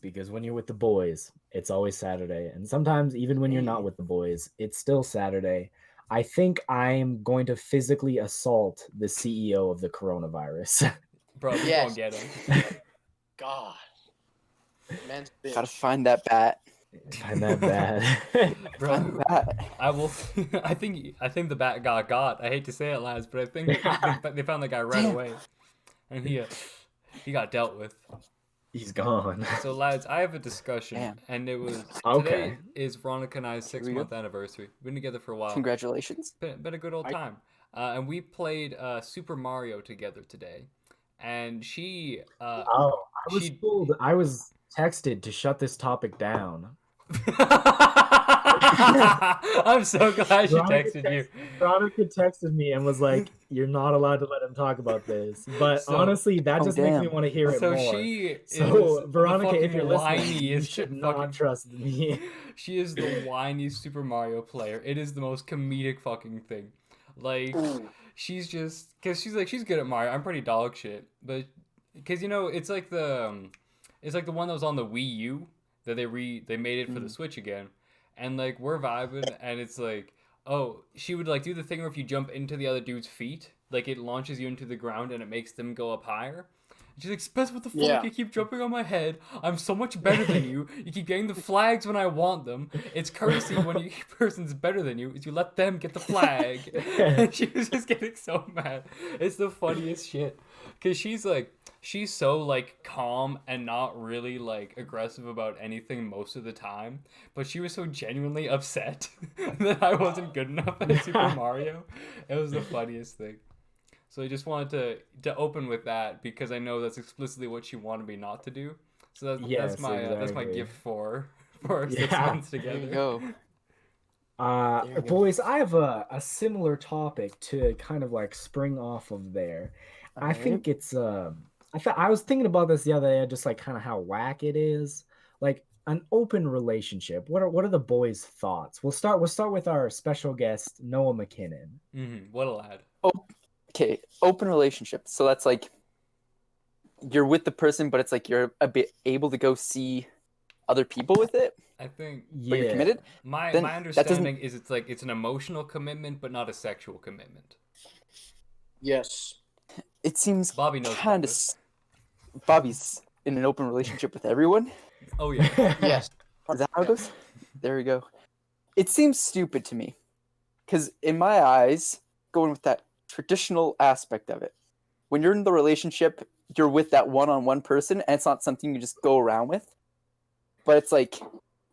because when you're with the boys, it's always Saturday. And sometimes, even when you're not with the boys, it's still Saturday. I think I'm going to physically assault the CEO of the coronavirus. Bro, we gonna Yes. get him. God. Man's Gotta bitch. find that bat. Find that bad. Bro, Find the bat. I will. I think the bat got. I hate to say it, lads, but I think they found the guy right Damn. away, and he got dealt with. He's gone. So, lads, I have a discussion, Damn. and it was Okay. today is Veronica and I's Here we 6-month anniversary. We've been together for a while. Congratulations. Been a good old time. And we played Super Mario together today, and she Oh, I was she told, I was texted to shut this topic down. I'm so glad she Veronica texted you. Veronica texted me and was like, "You're not allowed to let him talk about this." But So- honestly, that Oh, just makes me damn. want to hear it So more. she So is Veronica, the if you're fucking listening, you whiniest should fucking- not trust me. She is the whiniest Super Mario player. It is the most comedic fucking thing. Like, Ooh. she's just because she's good at Mario. I'm pretty dog shit, but because it's like the one that was on the Wii U that they made it for the Switch again, and like we're vibing, and it's like, oh, she would like do the thing where if you jump into the other dude's feet, like it launches you into the ground and it makes them go up higher. She's like, Spence, what the fuck? Yeah. You keep jumping on my head. I'm so much better than you. You keep getting the flags when I want them. It's courtesy when a person's better than you is you let them get the flag. And she was just getting so mad. It's the funniest shit. Because she's so like calm and not really like aggressive about anything most of the time. But she was so genuinely upset that I wasn't good enough at Super Mario. It was the funniest thing. So I just wanted to open with that because I know that's explicitly what she wanted me not to do. So Yes, that's my exactly. gift for our 6 Yeah. months There together. you go. There you go. Boys, I have a similar topic to kind of like spring off of there. I Alright. think it's I was thinking about this the other day, just like kind of how whack it is. Like an open relationship. What are the boys' thoughts? We'll start with our special guest, Noah McKinnon. What a lad. Okay, open relationship. So that's like you're with the person, but it's like you're a bit able to go see other people with it, I think but you're Yeah. committed. my Then my that understanding is it's an emotional commitment but not a sexual commitment. Yes. It seems Bobby knows kind about of. this. Bobby's in an open relationship with everyone. Oh yeah. Yes. Is that how it goes? There we go. It seems stupid to me, because in my eyes, going with that traditional aspect of it, when you're in the relationship, you're with that one-on-one person, and it's not something you just go around with. But it's like,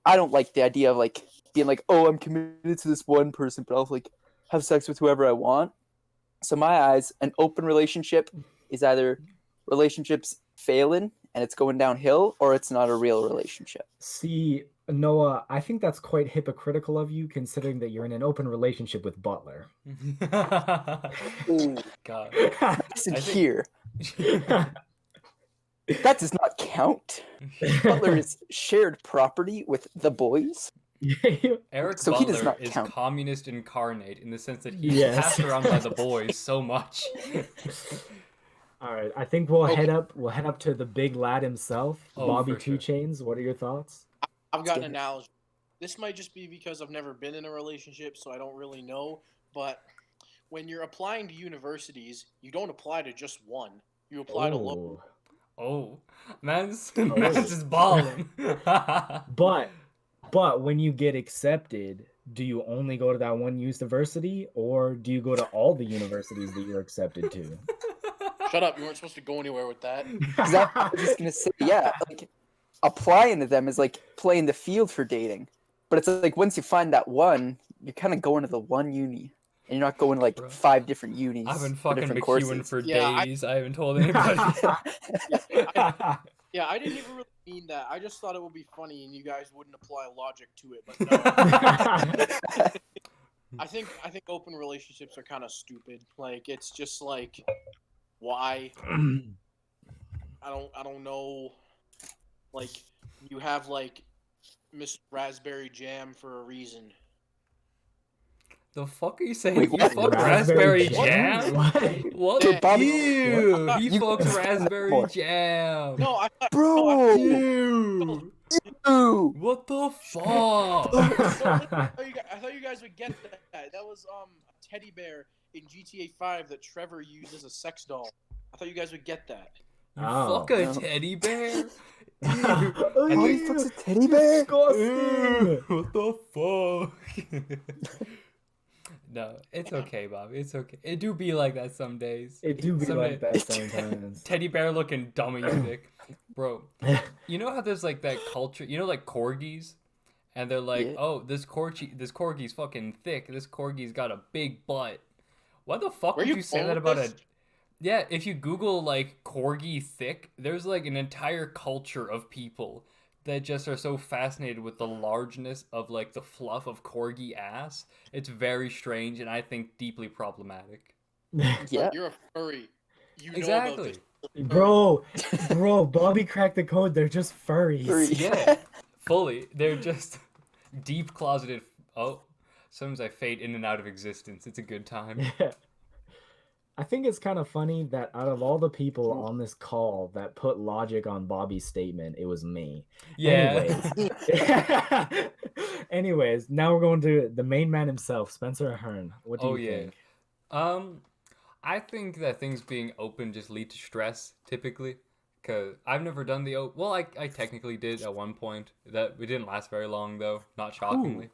I don't like the idea of like being like, oh, I'm committed to this one person, but I'll like have sex with whoever I want. So in my eyes, an open relationship is either relationships failing and it's going downhill, or it's not a real relationship. See, Noah, I think that's quite hypocritical of you, considering that you're in an open relationship with Butler. Ooh. God. Listen I think- here, that does not count. Butler is shared property with the boys. Eric So he does Butler not is count. communist incarnate in the sense that he's Yes. passed around by the boys so much. All right, I think we'll Okay. head up to the big lad himself, Oh, Bobby for Two sure. Chains. What are your thoughts? I've got an get it. analogy. This might just be because I've never been in a relationship, so I don't really know. But when you're applying to universities, you don't apply to just one. You apply to local. Oh. Oh, man's is balling. But when you get accepted, do you only go to that one university, or do you go to all the universities that you're accepted to? Shut up! You weren't supposed to go anywhere with that. Because I was just gonna say, yeah, like applying to them is like playing the field for dating. But it's like once you find that one, you're kind of going to the one uni, and you're not going to like Bro. 5 different unis. I've been for fucking different McEwen courses. for Yeah, days. I haven't told anybody. Yeah, I didn't even really mean that. I just thought it would be funny, and you guys wouldn't apply logic to it. But no, I think open relationships are kind of stupid. Like it's just like, why? I don't know. Like you have like Miss Raspberry Jam for a reason. The fuck are you saying? Wait, You what? fuck raspberry jam? What? What? Yeah, Bobby, Ew! what? He You fucks can explain that raspberry more. jam. No, I thought. No, Bro! Ew! Ew! What the fuck? I thought you guys would get that. That was a teddy bear in GTA 5 that Trevor used as a sex doll. I thought you guys would get that. You Oh. fuck a No. teddy bear? Ew! Oh, And Bobby the- fucks a teddy bear? Disgusting. What the fuck? No, it's okay, Bobby. It's okay. It do be like that some days. It do be Some like day- that sometimes. Teddy bear looking dummy stick. Bro, you know how there's like that culture, you know, like corgis? And they're like, Yeah. oh, this corgi's fucking thick. This corgi's got a big butt. Why the fuck Where would you you say going that with about this? a... Yeah, if you Google like corgi thick, there's like an entire culture of people that just are so fascinated with the largeness of like the fluff of corgi ass. It's very strange and I think deeply problematic. Yeah. You're a furry. You know Exactly. about this. Bro, Bobby cracked the code. They're just furries. Three. Yeah, fully. They're just deep closeted. Oh, sometimes I fade in and out of existence. It's a good time. Yeah. I think it's kind of funny that out of all the people on this call that put logic on Bobby's statement, it was me. Yeah. Anyways, now we're going to the main man himself, Spencer Ahern. What do Oh, you yeah. think? I think that things being open just lead to stress typically. Cause I've never done the well, I technically did at one point. That it didn't last very long though, not shockingly.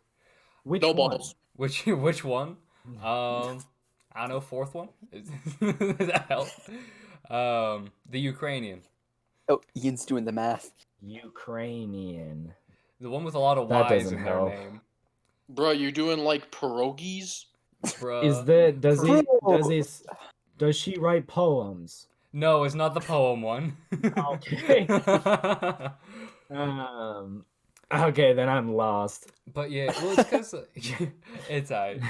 Which No one? balls. Which one? I don't know, fourth one? Does that help? The Ukrainian. Oh, Ian's doing the math. Ukrainian. The one with a lot of That Y's doesn't in their help. name. Bro, you doing like pierogies? Bruh. Is that Bro. does she write poems? No, it's not the poem one. Okay. Okay, then I'm lost. But yeah, well, it's because it's I.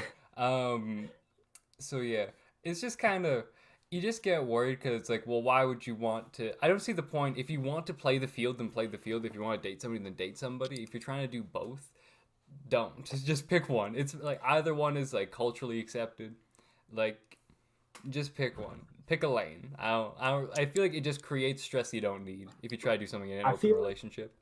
So yeah, it's just kind of you just get worried because it's like, well, why would you want to? I don't see the point. If you want to play the field, then play the field. If you want to date somebody, then date somebody. If you're trying to do both, don't. Just pick one. It's like either one is like culturally accepted. Like, just pick one. Pick a lane. I feel like it just creates stress you don't need if you try to do something in an I open feel- relationship.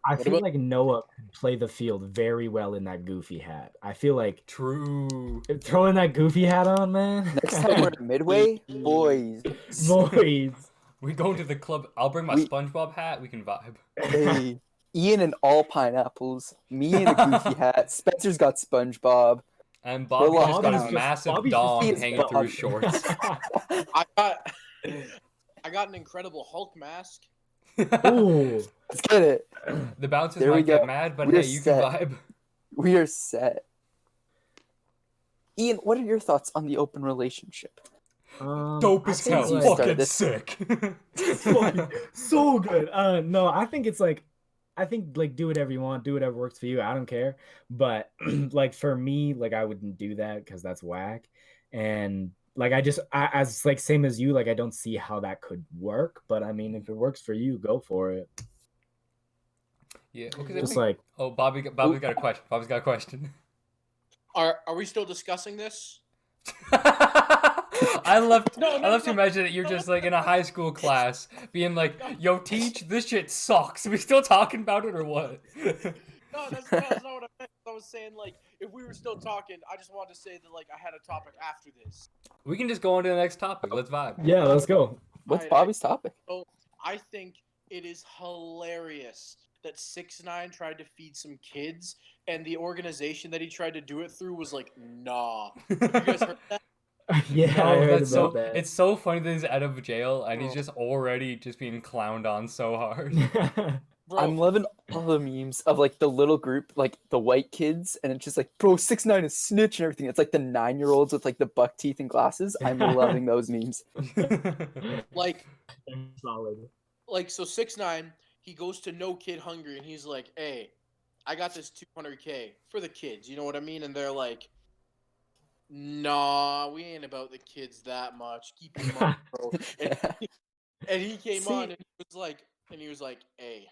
I What feel about- like Noah could play the field very well in that goofy hat. I feel like True. throwing that goofy hat on, man. Next time we're at Midway, boys. Boys. We go to the club. I'll bring my We- SpongeBob hat. We can vibe. Hey, Ian and all pineapples. Me in a goofy hat. Spencer's got SpongeBob. And Bobby Well, just got Bobby's a just- massive Bobby's just dong being hanging through his Bobby. shorts. I got an Incredible Hulk mask. Ooh. Let's get it. The bouncers There we might get go. mad, but We're hey, you set. can vibe. We are set. Ian, what are your thoughts on the open relationship? Dope I as think, hell. like- Fucking started this- sick. fucking so good. No, I think it's like I think like do whatever you want, do whatever works for you. I don't care. But like for me, like I wouldn't do that because that's whack. And like as like same as you, like I don't see how that could work. But I mean, if it works for you, go for it. Yeah, because I Just think... like Oh, Bobby's got a question. Bobby's got a question. Are we still discussing this? I love No, to imagine that you're just like in a high school class being like, yo, teach, this shit sucks. Are we still talking about it or what? No, that's not what I meant. I was saying like if we were still talking, I just wanted to say that like I had a topic after this. We can just go on to the next topic. Let's vibe. yeah, let's go. What's I- Bobby's topic? So I think it is hilarious that 6ix9ine tried to feed some kids, and the organization that he tried to do it through was like, nah. Have you guys heard that? Yeah, I No, heard that's about so. that. It's so funny that he's out of jail and he's Oh. just already just being clowned on so hard. Bro, I'm loving all the memes of like the little group, like the white kids, and it's just like, bro, 6ix9ine is snitch and everything. It's like the 9-year-olds with like the buck teeth and glasses. I'm loving those memes. like Solid. so 6ix9ine, he goes to No Kid Hungry and he's like, hey, I got this 200K for the kids, you know what I mean? And they're like, nah, we ain't about the kids that much. Keep your money, bro. And he came See- on and he was like, hey.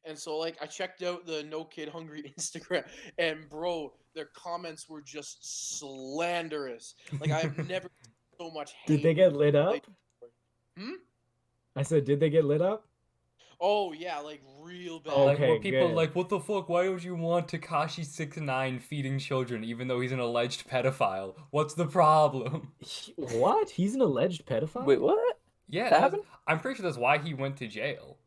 And so like I checked out the No Kid Hungry Instagram, and bro, their comments were just slanderous. Like I've never seen so much Did hate. they get lit Like, up? hmm? I said, did they get lit up? Oh yeah, like real bad. Like, were Okay, people good. like, what the fuck? Why would you want Tekashi 69 feeding children even though he's an alleged pedophile? What's the problem? What? He's an alleged pedophile? Wait, what? Yeah, That happened? I'm pretty sure that's why he went to jail.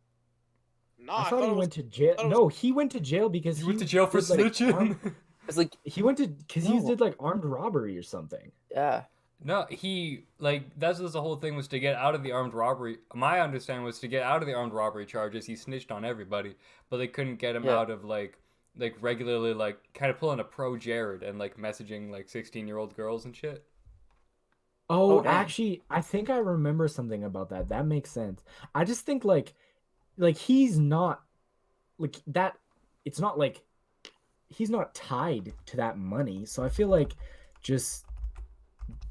No, I I thought thought he it was. went to jail. thought it was- No, he went to jail because He he went to jail for did, like, snitching. It's like, he went to because he No. did like armed robbery or something. yeah. No, he like that's what the whole thing was to get out of the armed robbery. My understanding was to get out of the armed robbery charges. He snitched on everybody, but they couldn't get him Yeah. out of like regularly like kind of pulling a pro Jared and like messaging like 16-year-old girls and shit. Oh, Oh, dang. actually, I think I remember something about that. That makes sense. I just think like he's not like that. It's not like he's not tied to that money. So I feel like just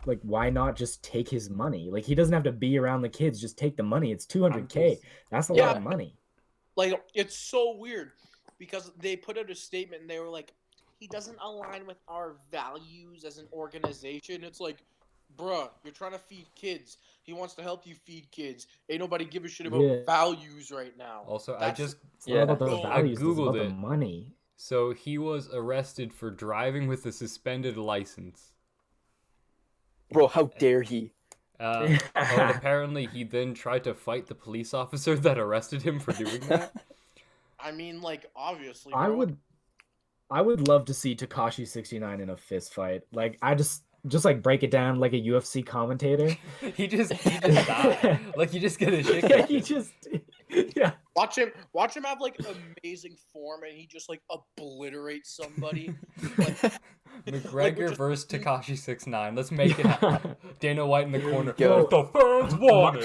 like why not just take his money? Like he doesn't have to be around the kids. Just take the money. It's 200K. That's a lot Yeah. of money. Like it's so weird because they put out a statement and they were like, he doesn't align with our values as an organization. It's like, bruh, you're trying to feed kids. He wants to help you feed kids. Ain't nobody give a shit about Yeah. values right now. Also, I That's- just It's not about the Yeah. I values. It's about Googled the it. money. so he was arrested for driving with a suspended license. Bro, how dare he? And apparently he then tried to fight the police officer that arrested him for doing that. I mean, like obviously, I bro. I would love to see Tekashi 69 in a fist fight. Like I just like break it down like a UFC commentator. he just died. Like you just get a shit Yeah, kicked. he just yeah. Watch him have like amazing form, and he just like obliterates somebody. McGregor versus Tekashi 69. Let's make it happen. Dana White in the corner. go. The fans want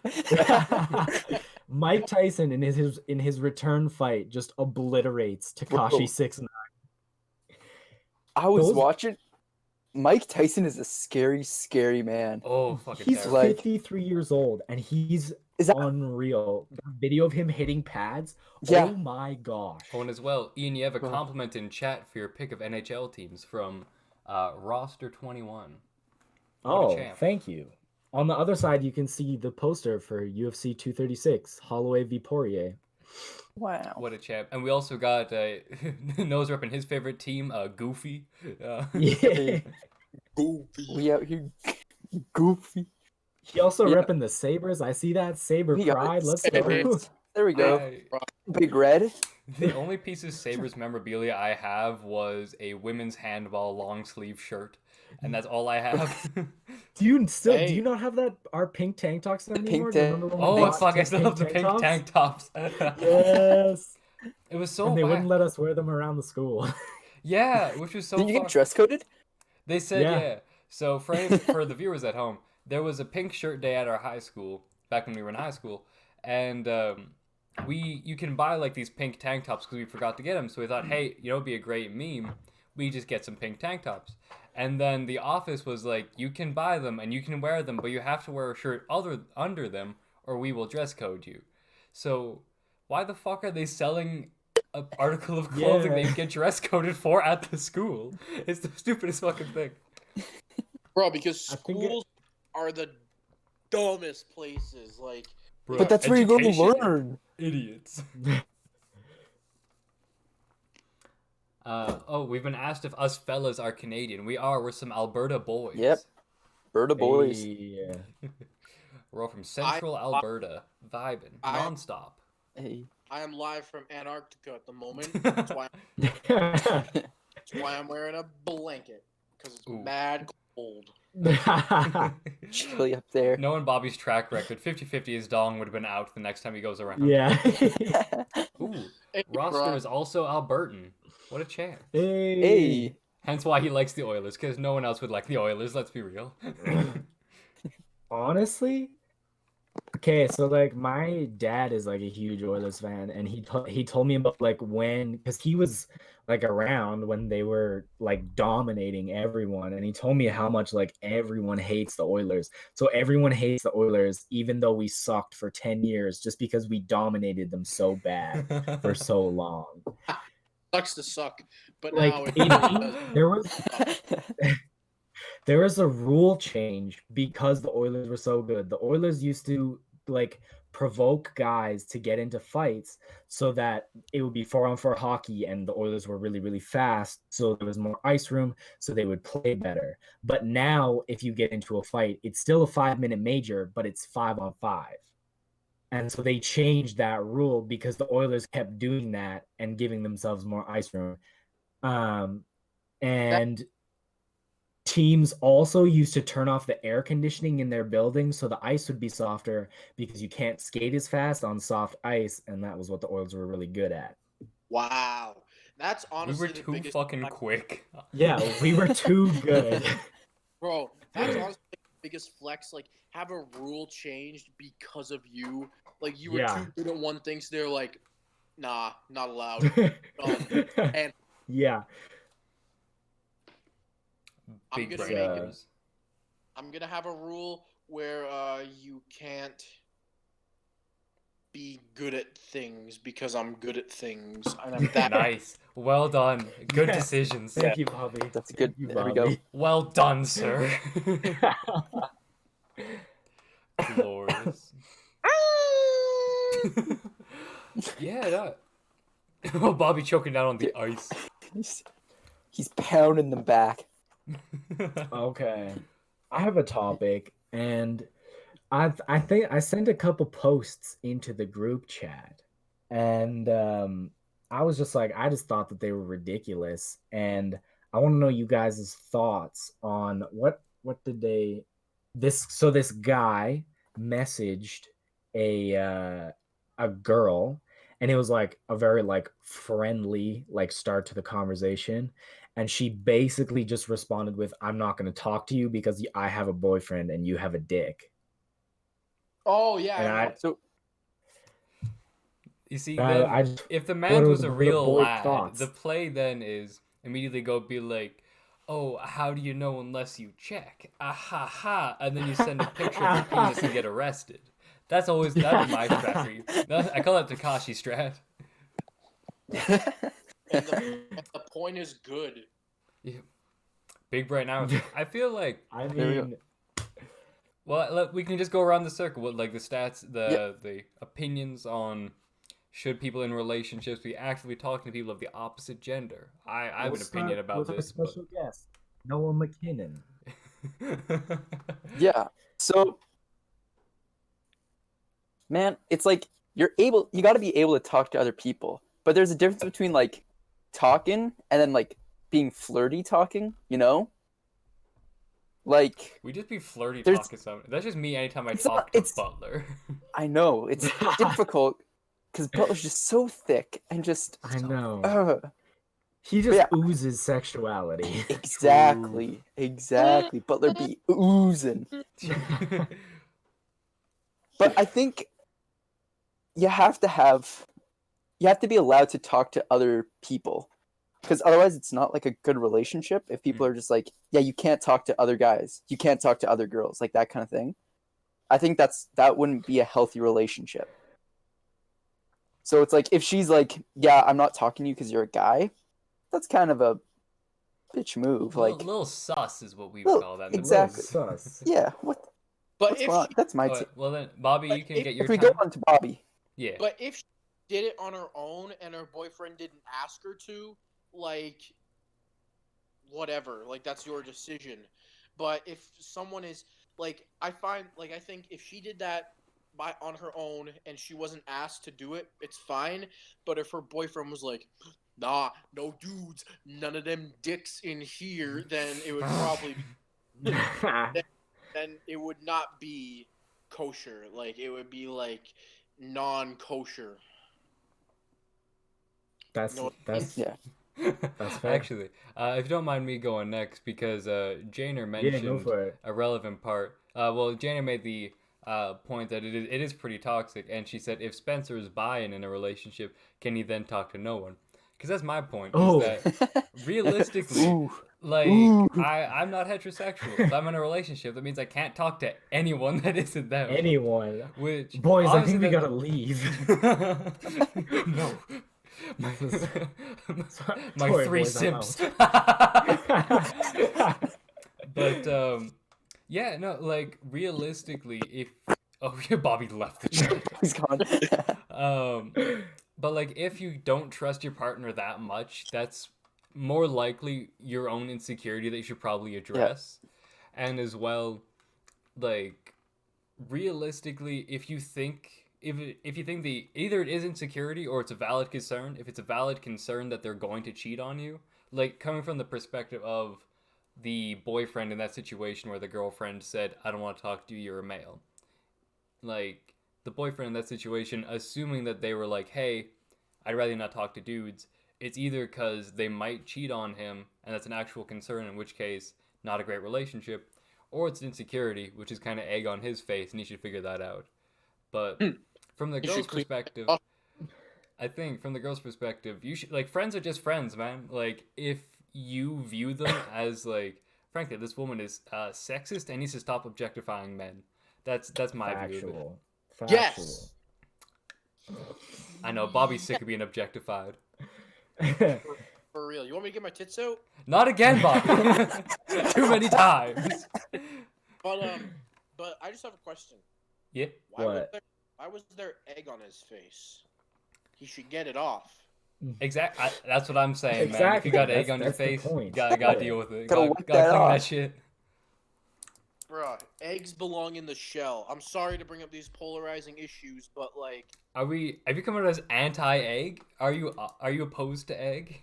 it. Mike Tyson in his return fight just obliterates Bro. Tekashi 69. I was Those- watching. Mike Tyson is a scary, scary man. Oh, fucking He's terrible. like- 53 years old and he's Is that unreal. The video of him hitting pads. Yeah. Oh my gosh. Oh, and as well, Ian, you have a Bro. compliment in chat for your pick of NHL teams from Roster 21. What a Oh, champ. thank you. On the other side, you can see the poster for UFC 236, Holloway v Poirier. wow? What a champ. And we also got Nose repping his favorite team, Goofy. Yeah. Goofy. We out here goofy. He also Yeah. repping the Sabres. I see that. Saber We got pride. Let's go. Sabres. There we go. I- Big red. the only piece of Sabres memorabilia I have was a women's handball long sleeve shirt. And that's all I have. Do you still Hey. do you not have that our pink tank tops pink anymore? tank- Remember when we Oh, bought fuck, I still have the pink tops? tank tops. Yes. It was so And they whack. wouldn't let us wear them around the school. Yeah, which was so Did you fuck- get dress coded? They said Yeah. yeah. So for the viewers at home, there was a pink shirt day at our high school back when we were in high school, and you can buy like these pink tank tops because we forgot to get them. So we thought, hey, you know, it'd be a great meme. We just get some pink tank tops, and then the office was like, you can buy them and you can wear them, but you have to wear a shirt under them, or we will dress code you. So why the fuck are they selling an article of clothing Yeah. that you get dress coded for at the school? It's the stupidest fucking thing. Bro, because I think schools are the dumbest places. Like, Bro, But that's where you go to education, learn. Idiots. We've been asked if us fellas are Canadian. We are. We're some Alberta boys. Yep. Berta boys. Yeah. We're all from Central Alberta, vibing I- nonstop. Hey. I am live from Antarctica at the moment. That's why I'm wearing a blanket because it's Ooh. mad cold. Chilly up there. Knowing Bobby's track record, 50-50 his dong would have been out the next time he goes around. Yeah. Ooh, Hey, Roster bro. is also Albertan. What a chance. Hey. Hey. Hence why he likes the Oilers, because no one else would like the Oilers, let's be real. Honestly, Okay, so like my dad is like a huge Oilers fan, and he told me about like when because he was like around when they were like dominating everyone, and he told me how much like everyone hates the Oilers. So everyone hates the Oilers, even though we sucked for 10 years, just because we dominated them so bad for so long. Sucks to suck, but Like now it in really does. there was a rule change because the Oilers were so good. The Oilers used to like provoke guys to get into fights so that it would be 4-on-4 hockey and the Oilers were really, really fast. So there was more ice room, so they would play better. But now, if you get into a fight, it's still a 5-minute major, but it's 5-on-5. And so they changed that rule because the Oilers kept doing that and giving themselves more ice room. Um, That and teams also used to turn off the air conditioning in their buildings so the ice would be softer because you can't skate as fast on soft ice, and that was what the Oilers were really good at. wow, that's We were honestly the too biggest, fucking quick. Yeah, we were too good. bro. That's honestly the biggest flex. Like, have a rule changed because of you. Like, you were Yeah. too good at one thing, so they're like, nah, not allowed. And Yeah. I'm Big gonna brain make it. errors. I'm gonna have a rule where you can't be good at things because I'm good at things, and I'm that. Nice. Well done. Good Yes. decisions. Thank you, Bobby. That's good. Thank you, There we go. Bobby. Well done, sir. Glorious. Yeah, that. Oh, Bobby choking down on the ice. He's, he's pounding them back. Okay. I have a topic, and I think I sent a couple posts into the group chat, and I was just like, I just thought that they were ridiculous, and I want to know you guys' thoughts on what did they this so this guy messaged a girl, and it was like a very like friendly like start to the conversation, and she basically just responded with, I'm not going to talk to you because I have a boyfriend and you have a dick. Oh yeah, And I know. So You see, I then just, if the what man are was a the real boy lad, the thoughts? play then is immediately go be like, "Oh, how do you know unless you check?" Ah ha ha, and then you send a picture of your penis and get arrested. That'd be my strat for you. I call that Tekashi strat. And the point is good. Yeah. Big brain hours. I feel like I There we go. mean, well, we can just go around the circle with like the stats, Yep. the opinions on should people in relationships be actively talking to people of the opposite gender. I have we'll an opinion start about with our this, but special guest, Noah McKinnon. Yeah. So, man, it's like you got to be able to talk to other people. But there's a difference between like talking and then like being flirty talking, you know? Like We just be flirty there's talking something. That's just me anytime I it's not talk to it's Butler. I know, it's difficult cuz Butler's just so thick and just I know. uh He but just yeah, oozes sexuality. True. exactly. Butler be oozing. But I think you have to have you have to be allowed to talk to other people because otherwise it's not like a good relationship if people are just like, yeah, you can't talk to other guys, you can't talk to other girls, like that kind of thing. I think that wouldn't be a healthy relationship. So it's like if she's like, yeah, I'm not talking to you because you're a guy, that's kind of a bitch move. Like, Little sus is what we would well, call that in the Little exactly. biz. sus. Yeah, But what's if going on? she, That's my Alright, take. well then, Bobby, but you can get your If we go time. on to Bobby, Yeah. but if she did it on her own and her boyfriend didn't ask her to, like, whatever, like that's your decision. But if someone is like, I think if she did that on her own and she wasn't asked to do it, it's fine. But if her boyfriend was like, nah, no dudes, none of them dicks in here, then it would probably then it would not be kosher. Like it would be like non-kosher. that's You know what I mean? that's yeah. that's fair. Actually, if you don't mind me going next, because Janer Yeah, go mentioned for it. a relevant part. Well, Janer made the point that it is pretty toxic, and she said if Spencer is buying in a relationship, can he then talk to no one? Because that's my point. Oh. Is that realistically, Ooh. like Ooh. I'm not heterosexual. If I'm in a relationship, that means I can't talk to anyone that isn't them. Anyone. Which Boys, I honestly, think we gotta leave. no. My, my Sorry, three boys, I'm simps. out. But yeah, no, like realistically, if Bobby left the chat. He's gone. But like if you don't trust your partner that much, that's more likely your own insecurity that you should probably address. And as well, like realistically, if you think the either it is insecurity or it's a valid concern, if it's a valid concern that they're going to cheat on you, like coming from the perspective of the boyfriend in that situation where the girlfriend said, I don't want to talk to you, you're a male. Like the boyfriend in that situation, assuming that they were like, hey, I'd rather not talk to dudes, it's either because they might cheat on him and that's an actual concern, in which case not a great relationship, or it's insecurity, which is kind of egg on his face and he should figure that out. But from the girl's perspective, I think from the girl's perspective, you should, like, friends are just friends, man. Like, if you view them as, like, frankly, this woman is sexist and needs to stop objectifying men. That's my view of it. Factual. Yes. I know, Bobby's sick of being objectified. For real. You want me to get my tits out? Not again, Bobby. Too many times. But I just have a question. Yeah. What? Why was there egg on his face? He should get it off. Exactly. That's what I'm saying, man. If Exactly. you got egg That's- on your that's the face, point. gotta Yeah. deal with it. Gotta Gotta wipe clean that that off. shit. Bruh, eggs belong in the shell. I'm sorry to bring up these polarizing issues, but like, Have you come out as anti-egg? Are you opposed to egg?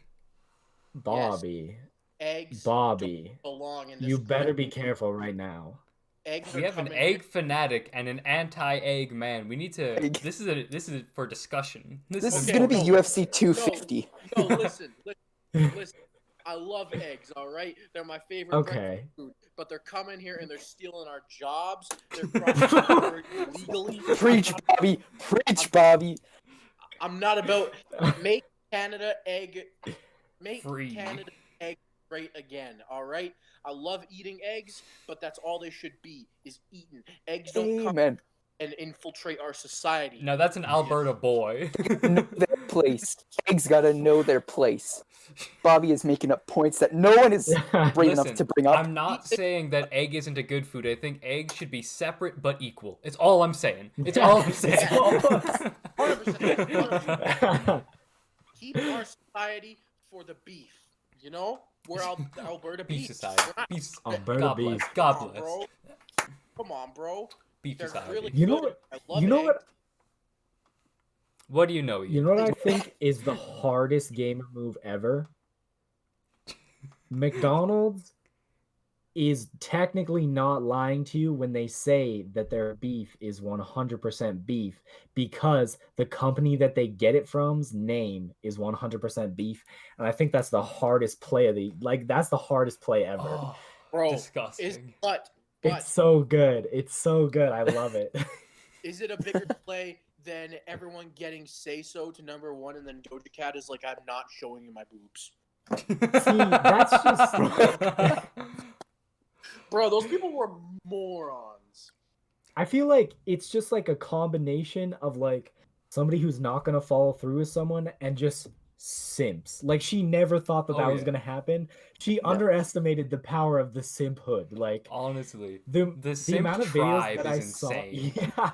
Bobby. eggs Bobby. don't belong in this. You better world. be careful right now. Eggs We are have an coming egg here. fanatic and an anti-egg man. We need to. Egg. This is for discussion. This is Okay, gonna be no. UFC 250. No, listen. I love eggs, all right? They're my favorite breakfast Okay. food. But they're coming here and they're stealing our jobs. They're crossing illegally. Preach, Bobby. Preach, Bobby. I'm not about make Canada egg. Make Free. Canada egg great again, all right? I love eating eggs, but that's all they should be, is eaten. Eggs don't come Amen. and infiltrate our society. No, that's an Alberta boy. Know their place. Eggs gotta know their place. Bobby is making up points that no one is brave enough Listen, to bring up. I'm not saying that egg isn't a good food. I think eggs should be separate but equal. It's all I'm saying. It's all I'm saying. 100%. Keep our society for the beef, you know? We're Alberta Beef beef. society. We're not- Beef. Alberta God beef. bless. God Come on, bless. bro. Come on, bro. Beef They're society. really You know good. what- I love You know eggs. what? What do you know? You know what I think is the hardest gamer move ever? McDonald's is technically not lying to you when they say that their beef is 100% beef because the company that they get it from's name is 100% beef. And I think that's the hardest play of that's the hardest play ever. Oh, Bro, disgusting. but It's so good. It's so good. I love it. is it a bigger play than everyone getting Say So to #1 and then Doja Cat is like, I'm not showing you my boobs? See, that's just Bro, those people were morons. I feel like it's just like a combination of like somebody who's not gonna follow through with someone and just simps. Like she never thought that Oh, that was yeah. gonna happen. She underestimated the power of the simphood. Like Honestly, the the simp amount of tribe videos that is I saw. insane. Yeah.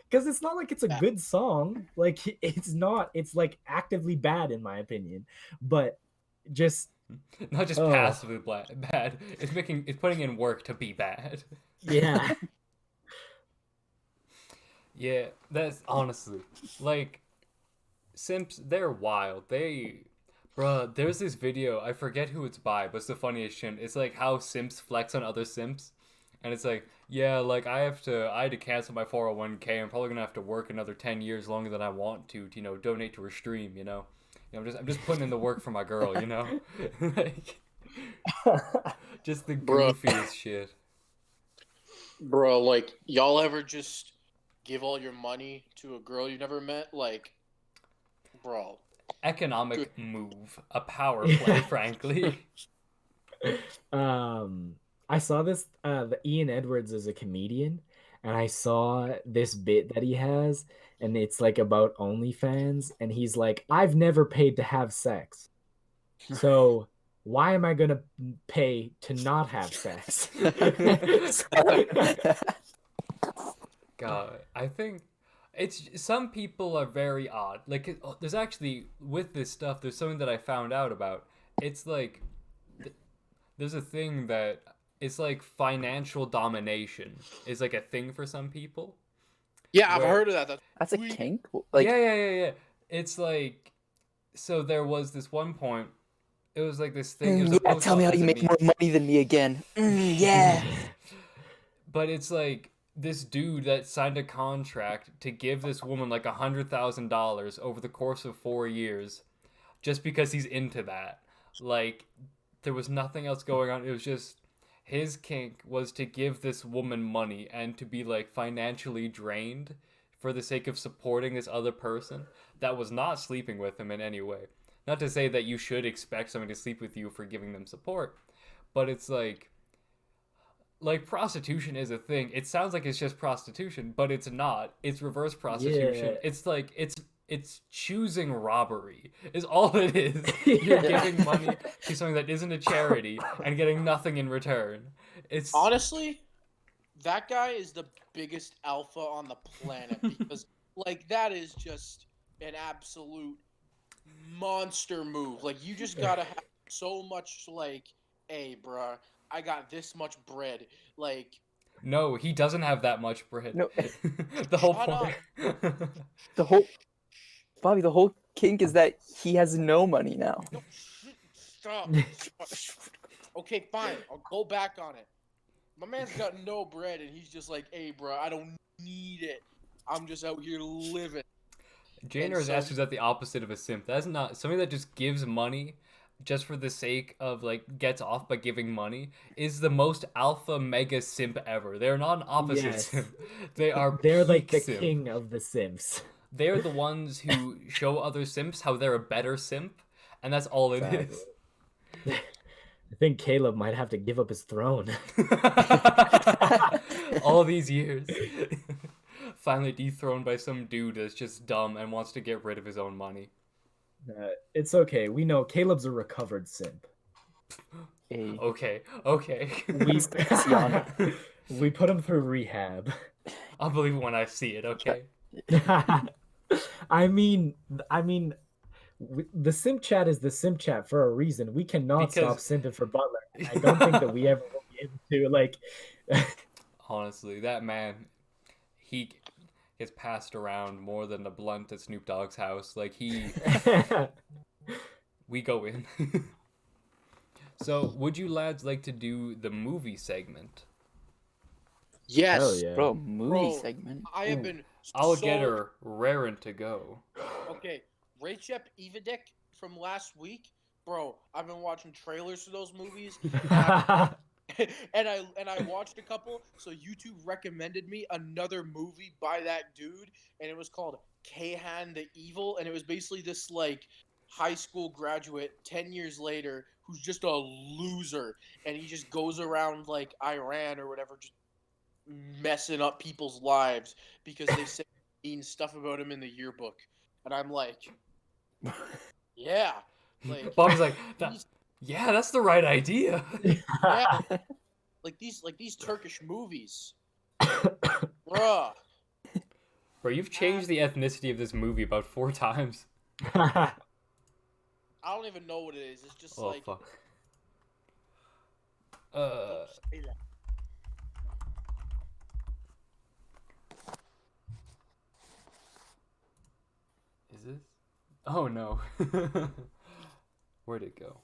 Because it's not like it's a Yeah. good song. Like it's not. It's like actively bad in my opinion. But just not just Oh. passively bad. It's putting in work to be bad. yeah. Yeah, that's honestly like simps. They're wild. Bruh, there's this video. I forget who it's by, but it's the funniest shit. It's like how simps flex on other simps, and it's like, yeah, like I had to cancel my 401k. I'm probably gonna have to work another 10 years longer than I want to, donate to her stream. I'm just putting in the work for my girl. Like, just the Bruh. goofiest shit. Bro, like, y'all ever just give all your money to a girl you never met? Like, bro. Good. Economic move, a power play, Yeah. frankly. Um, I saw this. The Ian Edwards is a comedian, and I saw this bit that he has, and it's like about OnlyFans, and he's like, "I've never paid to have sex, so why am I gonna pay to not have sex?" God, I think it's some people are very odd. Like, there's actually with this stuff, there's something that I found out about. It's like there's a thing that it's like financial domination is like a thing for some people. Yeah, I've Where heard of that. That's That's a sweet. kink. yeah, yeah, yeah, yeah. It's like so there was this one point. It was like this thing. It was a Yeah, post tell me how as you a make meme. more money than me again. Yeah. But it's like this dude that signed a contract to give this woman like $100,000 over the course of 4 years, just because he's into that. Like there was nothing else going on. It was just his kink was to give this woman money and to be like financially drained for the sake of supporting this other person that was not sleeping with him in any way. Not to say that you should expect someone to sleep with you for giving them support, but it's like prostitution is a thing. It sounds like it's just prostitution, but it's not. It's reverse prostitution. Yeah. It's like it's choosing robbery is all it is. You're Yeah. giving money to something that isn't a charity and getting nothing in return. It's Honestly, that guy is the biggest alpha on the planet because, like, that is just an absolute monster move. Like, you just gotta have so much, like, hey, bruh, I got this much bread. Like, no, he doesn't have that much bread. No, The whole Shut point. the whole Bobby, the whole kink is that he has no money now. no, stop. Okay, fine. I'll go back on it. My man's got no bread, and he's just like, hey, bruh, I don't need it. I'm just out here living. Janer is actually at the opposite of a simp. That's not somebody that just gives money just for the sake of like gets off by giving money is the most alpha mega simp ever. They're not an opposite Yes. simp. They are They're like peak the simp. king of the Sims. They're the ones who show other simps how they're a better simp, and that's all it is. I think Caleb might have to give up his throne. All these years. Finally dethroned by some dude that's just dumb and wants to get rid of his own money. It's okay. We know Caleb's a recovered simp. Hey, Okay, okay. We Sienna. we put him through rehab. I'll believe it when I see it, okay? I mean, the simp chat is the simp chat for a reason. We cannot stop Because- simping for Butler. And I don't think that we ever will be able to. Like, Honestly, that man, he gets passed around more than a blunt at Snoop Dogg's house. Like, we go in. So, would you lads like to do the movie segment? Yes. hell yeah. bro, movie Bro, segment. I have been I'll so... get her raring to go. Okay, Rachel Evadick from last week, bro. I've been watching trailers for those movies, and I watched a couple. So YouTube recommended me another movie by that dude, and it was called Kahan the Evil, and it was basically this like high school graduate 10 years later who's just a loser, and he just goes around like Iran or whatever, just messing up people's lives because they say mean stuff about him in the yearbook. And I'm like, yeah. Like, Bob's like, these, yeah, that's the right idea. yeah. Like these Turkish movies. Bruh. Bro, you've changed the ethnicity of this movie about 4 times. I don't even know what it is. It's just Oh, like fuck. say that. Is this? Oh, no. Where'd it go?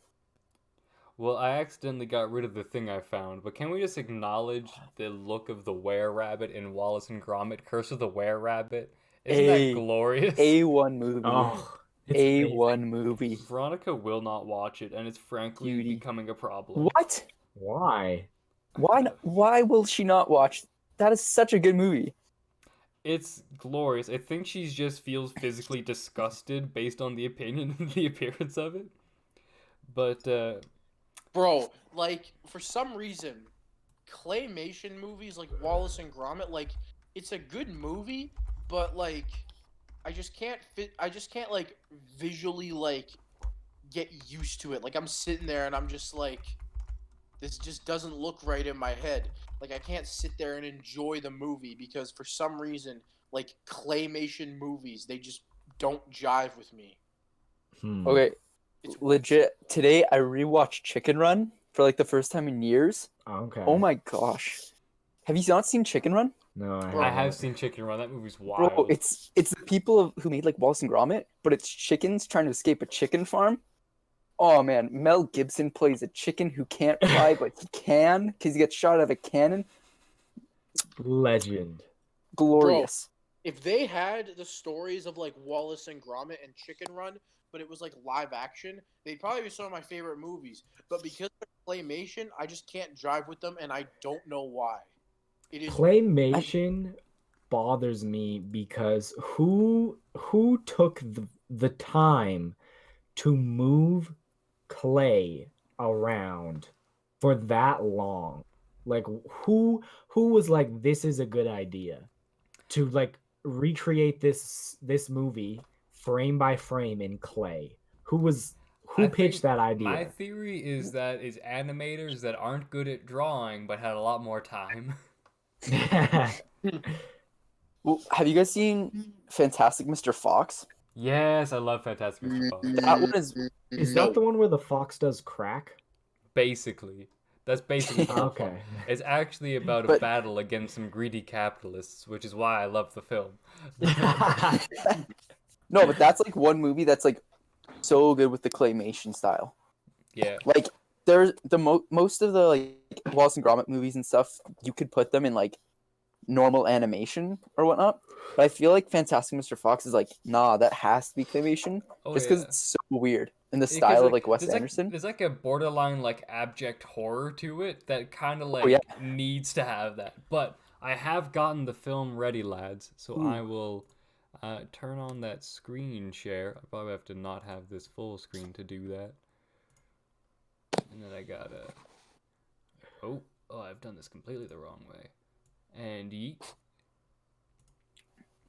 Well, I accidentally got rid of the thing I found, but can we just acknowledge the look of the were-rabbit in Wallace and Gromit, Curse of the Were-Rabbit? Isn't Hey, that glorious? A1 movie. Oh, it's A1 amazing. movie. Veronica will not watch it, and it's frankly Beauty. becoming a problem. What? Why? Why will she not watch that is such a good movie. It's glorious. I think she just feels physically disgusted based on the opinion and the appearance of it. But Bro, like for some reason, claymation movies like Wallace and Gromit, like it's a good movie, but like I just can't like visually like get used to it. Like I'm sitting there and I'm just like this just doesn't look right in my head. Like I can't sit there and enjoy the movie because for some reason like claymation movies, they just don't jive with me. Okay, It's legit. Today I rewatched Chicken Run for like the first time in years. Okay. Oh my gosh. Have you not seen Chicken Run? No, I Bro, I haven't. have seen Chicken Run. That movie's Bro, wild. it's the people who made like Wallace and Gromit, but it's chickens trying to escape a chicken farm. Oh man, Mel Gibson plays a chicken who can't fly, but he can because he gets shot out of a cannon. Legend. Glorious. if they had the stories of like Wallace and Gromit and Chicken Run, but it was like live action, they'd probably be some of my favorite movies. But because they're claymation, I just can't jive with them, and I don't know why. It is Claymation bothers me because who took the time to move clay around for that long? Like who was like this is a good idea to like recreate this movie frame by frame in clay? Who I pitched think that my idea? theory is that it's animators that aren't good at drawing but had a lot more time. Well, have you guys seen Fantastic Mr. Fox? Yes, I love Fantastic Mr. Fox. That one is Is no. that the one where the fox does crack? Basically. That's basically the whole plot. Okay. It's actually about a But- battle against some greedy capitalists, which is why I love the film. no, but that's like one movie that's like so good with the claymation style. Yeah. Like there's most of the like Wallace and Gromit movies and stuff, you could put them in like normal animation or whatnot. But I feel like Fantastic Mr. Fox is like, nah, that has to be claymation, Oh, just because yeah. it's so weird in the Because, style of like Wes there's Anderson. there's like a borderline like abject horror to it that kind of like yeah. needs to have that. But I have gotten the film ready, lads, so Ooh. I will turn on that screen share. I probably have to not have this full screen to do that. And then I gotta. Oh, I've done this completely the wrong way. And yeet.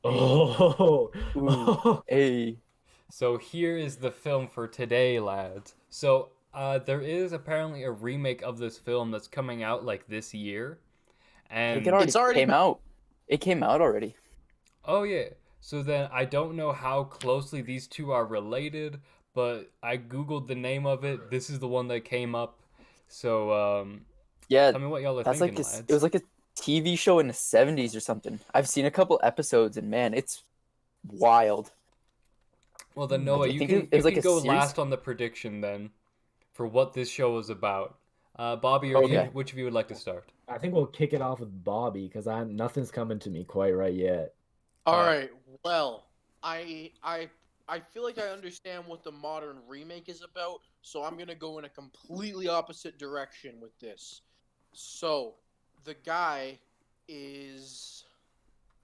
Oh. Ooh. Hey. So here is the film for today, lads. So there is apparently a remake of this film that's coming out like this year, I and think it already It's already came out. It came out already. oh yeah. So then I don't know how closely these two are related, but I googled the name of it. This is the one that came up. So Yeah, tell me what y'all are that's thinking, like lads. it was like a TV show in the 70s or something. I've seen a couple episodes and man, it's wild. Well then, Noah, I you think can it was you like can a go series. last on the prediction then, for what this show is about. Bobby or Okay. you, which of you would like to start? I think we'll kick it off with Bobby because nothing's coming to me quite right yet. All Alright. right. Well, I feel like I understand what the modern remake is about, so I'm gonna go in a completely opposite direction with this. So, the guy is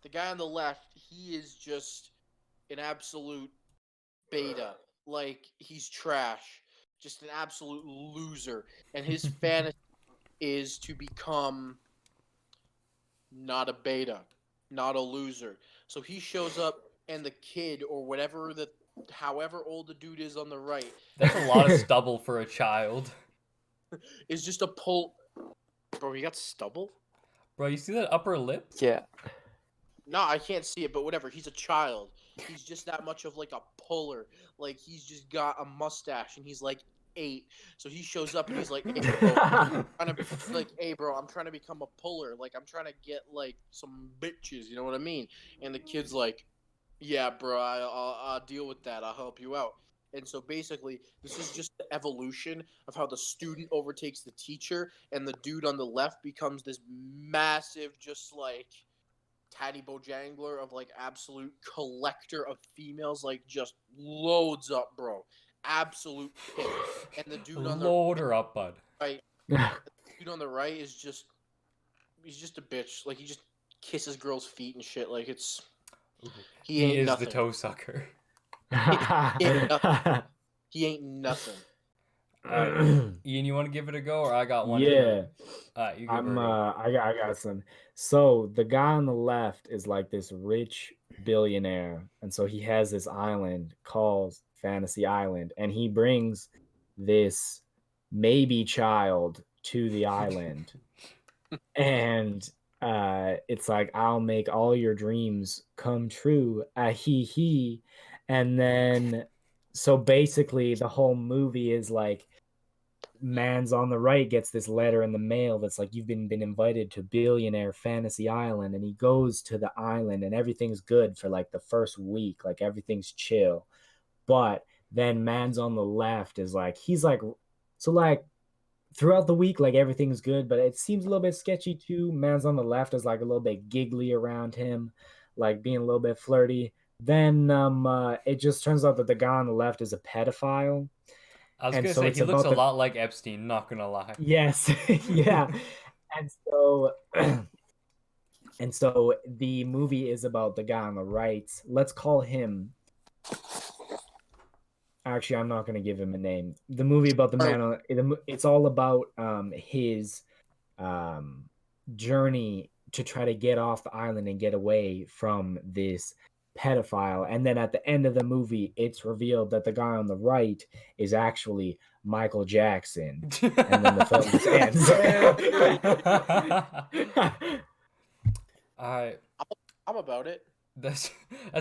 the guy on the left. He is just an absolute beta. Like he's trash, just an absolute loser, and his fantasy is to become not a beta, not a loser. So he shows up, and the kid or whatever the however old the dude is on the right That's a lot of stubble for a child. is just a pull. Bro, he got stubble? Bro, you see that upper lip? Yeah. No, I can't see it, but whatever. He's a child. He's just that much of like a puller. Like he's just got a mustache, and he's like 8. So he shows up, and he's like, "Hey, bro, I'm trying to like, hey, bro, I'm trying to become a puller. Like I'm trying to get like some bitches. You know what I mean?" And the kid's like, "Yeah, bro, I'll deal with that. I'll help you out." And so basically, this is just the evolution of how the student overtakes the teacher, and the dude on the left becomes this massive, just like Tatty Bojangler of like absolute collector of females, like just loads up, bro. Absolute pimp. And the dude on the Load her up, bud. right, dude on the right is just he's just a bitch. Like he just kisses girls' feet and shit. Like it's Ooh, he he ain't is nothing. the toe sucker. He ain't nothing. Alright. Ian, you want to give it a go, or I got one Yeah. for you give her a go. I got some. So the guy on the left is like this rich billionaire, and so he has this island called Fantasy Island, and he brings this maybe child to the island, and it's like, I'll make all your dreams come true, hee hee. And then so basically the whole movie is like, man's on the right gets this letter in the mail that's like, you've been invited to billionaire Fantasy Island, and he goes to the island and everything's good for like the first week, like everything's chill. But then man's on the left is like, he's like, so like throughout the week, like everything's good, but it seems a little bit sketchy too. Man's on the left is like a little bit giggly around him, like being a little bit flirty. Then it just turns out that the guy on the left is a pedophile, I was and gonna so say it's he looks about a the, lot like Epstein. Not gonna lie. yes, yeah. And so and so the movie is about the guy on the right. Let's call him, actually, I'm not going to give him a name. The movie about the man on, it's all about his um journey to try to get off the island and get away from this pedophile. And then at the end of the movie, it's revealed that the guy on the right is actually Michael Jackson. And then the film just ends. Alright. I'm about it. That's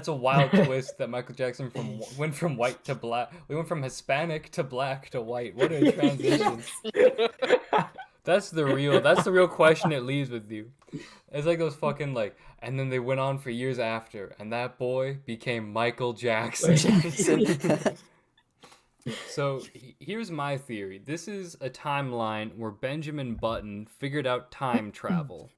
a wild twist that Michael Jackson went from white to black. We went from Hispanic to black to white. What a transition. That's the real question it leaves with you. It's like those fucking like, and then they went on for years after, and that boy became Michael Jackson. So here's my theory. This is a timeline where Benjamin Button figured out time travel.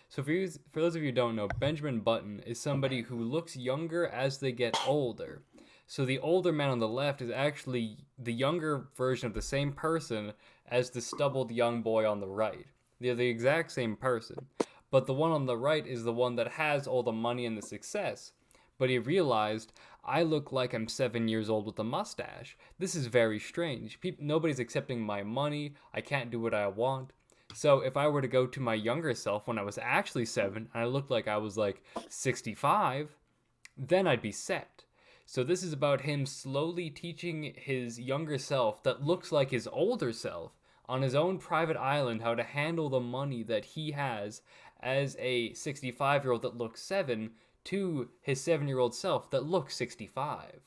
So for those of you who don't know, Benjamin Button is somebody who looks younger as they get older. So the older man on the left is actually the younger version of the same person as the stubbled young boy on the right. They're the exact same person. But the one on the right is the one that has all the money and the success. But he realized, I look like I'm 7 years old with a mustache. This is very strange. Nobody's accepting my money. I can't do what I want. So if I were to go to my younger self when I was actually 7 and I looked like I was like 65, then I'd be set. So this is about him slowly teaching his younger self that looks like his older self on his own private island how to handle the money that he has as a 65-year-old that looks 7 to his 7-year-old self that looks 65.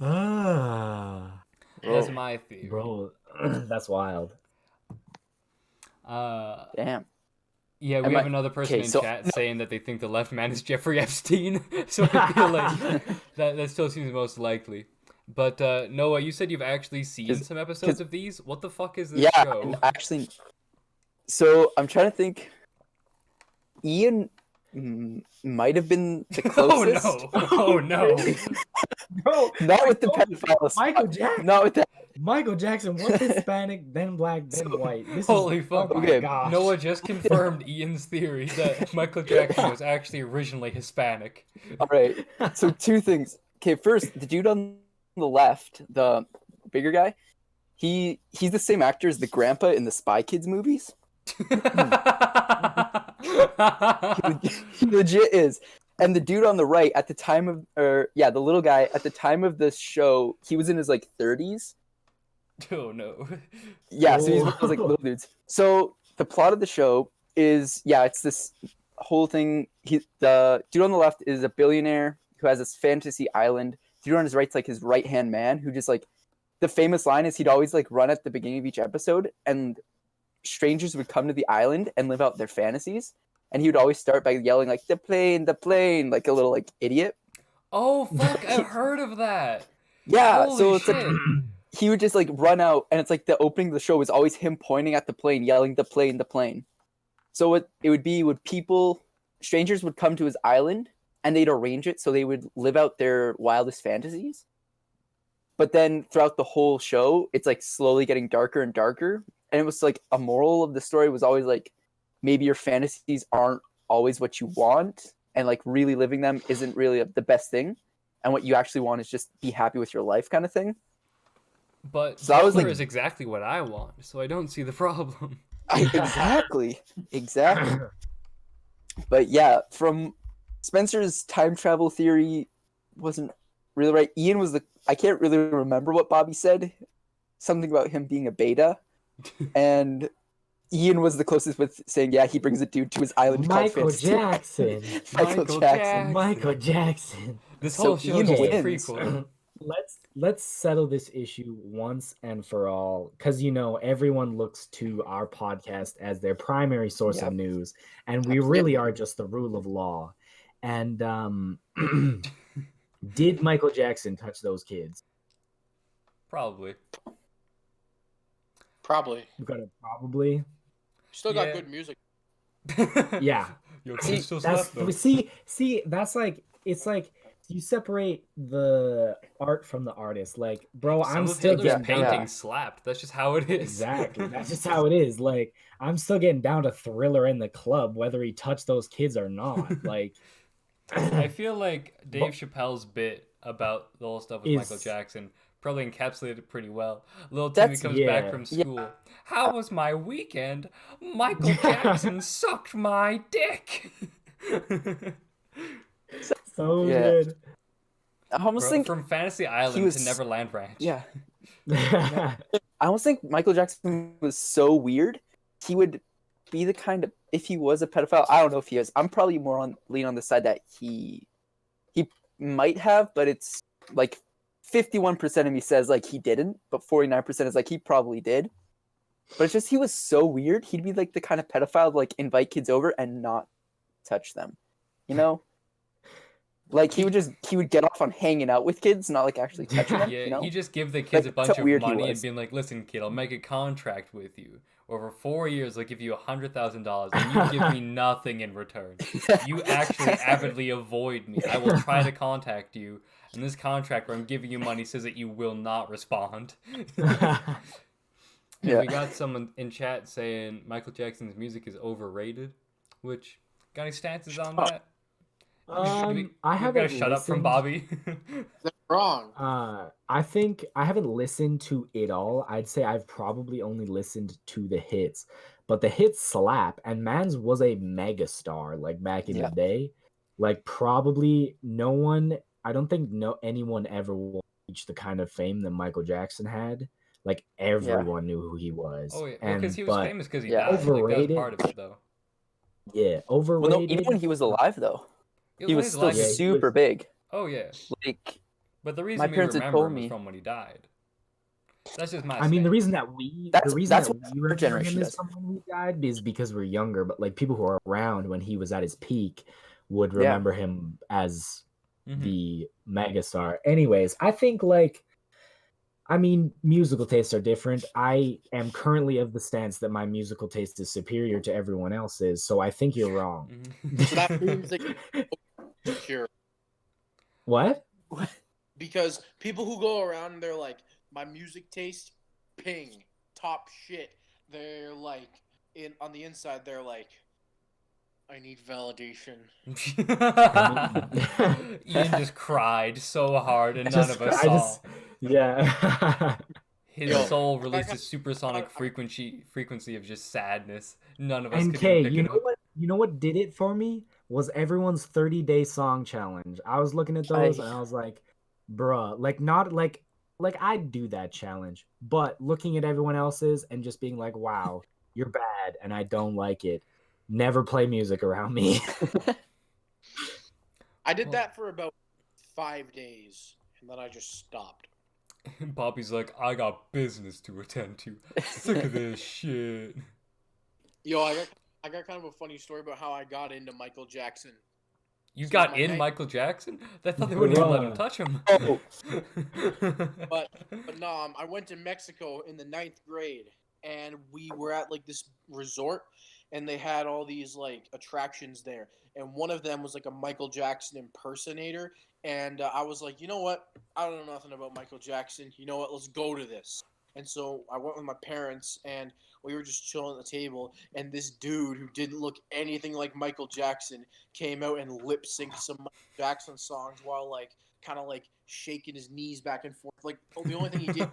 Ah, That's my theory. bro, that's wild. Damn. Yeah, we have another person in chat saying that they think the left man is Jeffrey Epstein. So I feel like that still seems most likely. But Noah, you said you've actually seen some episodes of these. What the fuck is this show? And actually, so I'm trying to think. Ian might have been the closest. Oh no! Bro, not with the pedophiles. Michael Jackson. Not with that. Michael Jackson was Hispanic, then black, then white. Holy fuck! Oh my gosh. Noah just confirmed Ian's theory that Michael Jackson was actually originally Hispanic. All right. So 2 things. Okay, first, the dude on the left, the bigger guy, he's the same actor as the grandpa in the Spy Kids movies. He legit is. And the dude on the right at the time of, the little guy at the time of this show, he was in his like 30s. Oh no. Yeah, so he's one of those like little dudes. So the plot of the show is, it's this whole thing. The dude on the left is a billionaire who has this fantasy island. The dude on his right's like his right-hand man who just like, the famous line is he'd always like run at the beginning of each episode and strangers would come to the island and live out their fantasies. And he would always start by yelling like the plane, like a little like idiot. Oh fuck! I've heard of that. Yeah, Holy so it's shit. like he would just like run out, and it's like the opening of the show was always him pointing at the plane, yelling the plane. So it would be strangers would come to his island, and they'd arrange it so they would live out their wildest fantasies. But then throughout the whole show, it's like slowly getting darker and darker, and it was like a moral of the story was always like, maybe your fantasies aren't always what you want, and like really living them isn't really the best thing, and what you actually want is just be happy with your life kind of thing. But So I was Joker like, is exactly what I want, so I don't see the problem. exactly. But yeah, from Spencer's time travel theory wasn't really right. Ian was I can't really remember what Bobby said. Something about him being a beta. And Ian was the closest with saying, yeah, he brings a dude to his island called Michael Fantasy. Jackson. Michael Jackson. Michael Jackson. This So whole show Ian is just a wins. prequel. Let's settle this issue once and for all, because everyone looks to our podcast as their primary source of Yep. news, and we really are just the rule of law. And did Michael Jackson touch those kids? Probably. Probably. We've got a probably. Still got Yeah. good music. Yeah. Yo, See, Crystal's that's left though. see, that's like, it's like you separate the art from the artist. Like, bro, Some I'm of still Hitler's getting down painting to, slapped. That's just how it is. exactly. That's just how it is. Like, I'm still getting down to Thriller in the Club, whether he touched those kids or not. Like, I feel like Dave Chappelle's bit about the whole stuff with Michael is Jackson probably encapsulated it pretty well. Little Timmy That's comes back yeah. from school. How was my weekend? Michael Jackson sucked my dick. so Yeah. good. I almost think From Fantasy Island was- to Neverland Ranch. yeah. I almost think Michael Jackson was so weird. He would be the kind of, if he was a pedophile, I don't know if he is. I'm probably more lean on the side that he might have, but it's like 51% of me says like he didn't, but 49% is like he probably did. But it's just he was so weird. He'd be like the kind of pedophile to like invite kids over and not touch them. You know? Like he would get off on hanging out with kids, not like actually touching them. Yeah, You know? he just give the kids Like, a bunch that's how of weird he money and was. being like, "Listen, kid, I'll make a contract with you. Over 4 years, I'll give you $100,000, and you give me nothing in return. You actually avidly avoid me. I will try to contact you, and this contract where I'm giving you money says that you will not respond." And Yeah. we got someone in chat saying Michael Jackson's music is overrated, which got any stances on that? I You haven't gotta shut up from listened. Bobby. They're wrong. I think I haven't listened to it all. I'd say I've probably only listened to the hits, but the hits slap. And Mans was a megastar like back in Yeah. the day. Like probably no one. I don't think anyone ever will reach the kind of fame that Michael Jackson had. Like everyone knew who he was. Oh yeah, well, because he was famous because he yeah. died. Like, that was Overrated. part of it, though. Yeah, Well, no, overrated. even when he was alive though, It he was his still life. Yeah, he super was- big. Oh yeah, Like but the reason My we parents had remember told him was me- from when he died. That's just my. I mean, the stance. reason that That's we our remember generation him is does. from when he died is because we're younger. But like people who are around when he was at his peak would Yeah. remember him as Mhm. the megastar. Anyways, I think musical tastes are different. I am currently of the stance that my musical taste is superior to everyone else's. So I think you're wrong. Mhm. So that means that you're secure. What? Because people who go around and they're like, my music taste, ping, top shit. They're like, on the inside, they're like, I need validation. Ian just cried so hard, and I none just- of us I saw. just- Yeah. His Yo, soul released a supersonic frequency of just sadness. None of us And could Kay, even pick you it know up. what? You know what did it for me was everyone's 30-day song challenge. I was looking at those and I was like, bruh, like not like I'd do that challenge, but looking at everyone else's and just being like, wow, you're bad and I don't like it. Never play music around me. I did Well- that for about 5 days, and then I just stopped. Bobby's like, I got business to attend to. Sick of this shit. Yo, I got kind of a funny story about how I got into Michael Jackson. You So got my in night- Michael Jackson? I thought they wouldn't even let him Bruh. touch him. Oh. But no, I went to Mexico in the 9th grade, and we were at like this resort, and they had all these like attractions there, and one of them was like a Michael Jackson impersonator, and I was like, you know what? I don't know nothing about Michael Jackson. You know what? Let's go to this. And so I went with my parents, and we were just chilling at the table. And this dude who didn't look anything like Michael Jackson came out and lip synced some Michael Jackson songs while like kind of like shaking his knees back and forth. Like the only thing he did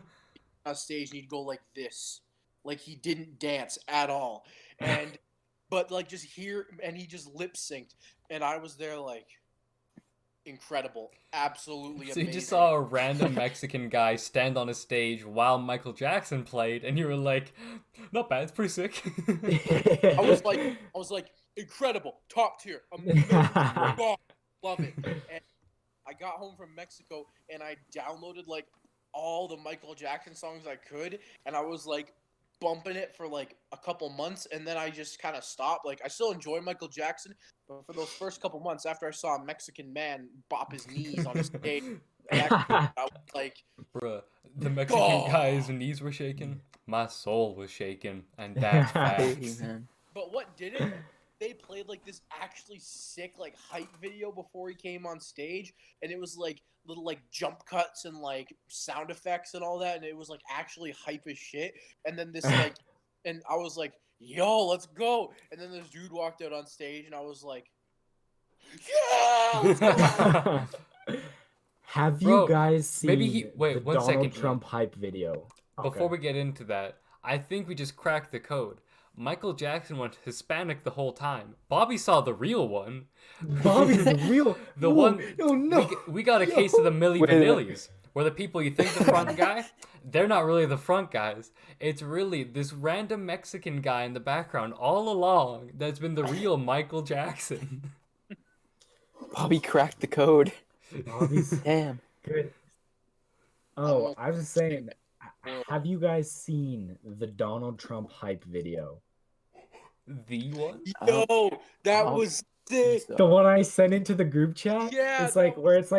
on stage, and he'd go like this, like he didn't dance at all. And but like just here, and he just lip synced, and I was there like incredible, absolutely So you amazing. just saw a random Mexican guy stand on a stage while Michael Jackson played, and you were like, "Not bad, it's pretty sick." I was like, incredible, top tier, amazing, God, love it. And I got home from Mexico and I downloaded like all the Michael Jackson songs I could, and I was like bumping it for like a couple months, and then I just kind of stopped. Like I still enjoy Michael Jackson, but for those first couple months after I saw a Mexican man bop his knees on a stage, I was like, Bruh, the Mexican oh. guy's knees were shaking. My soul was shaking, and that's Hey, facts. man. But what did it? They played like this actually sick like hype video before he came on stage, and it was like little like jump cuts and like sound effects and all that, and it was like actually hype as shit. And then this like, and I was like, "Yo, let's go!" And then this dude walked out on stage, and I was like, "Yeah, let's go!" Have you Bro, guys seen maybe he- wait, the 1 Donald second, Trump hype video? Before Okay. we get into that, I think we just cracked the code. Michael Jackson went Hispanic the whole time. Bobby saw the real one. Bobby's the real The Whoa, one Oh no! we got a case of the Milli Wait a minute. Vanillis, where the people you think the front guy, they're not really the front guys. It's really this random Mexican guy in the background all along that's been the real Michael Jackson. Bobby cracked the code. Bobby's Damn. good. Oh, I was just saying, have you guys seen the Donald Trump hype video? The one? Yo, that Oh. was sick. The one I sent into the group chat? Yeah, It's like that where it's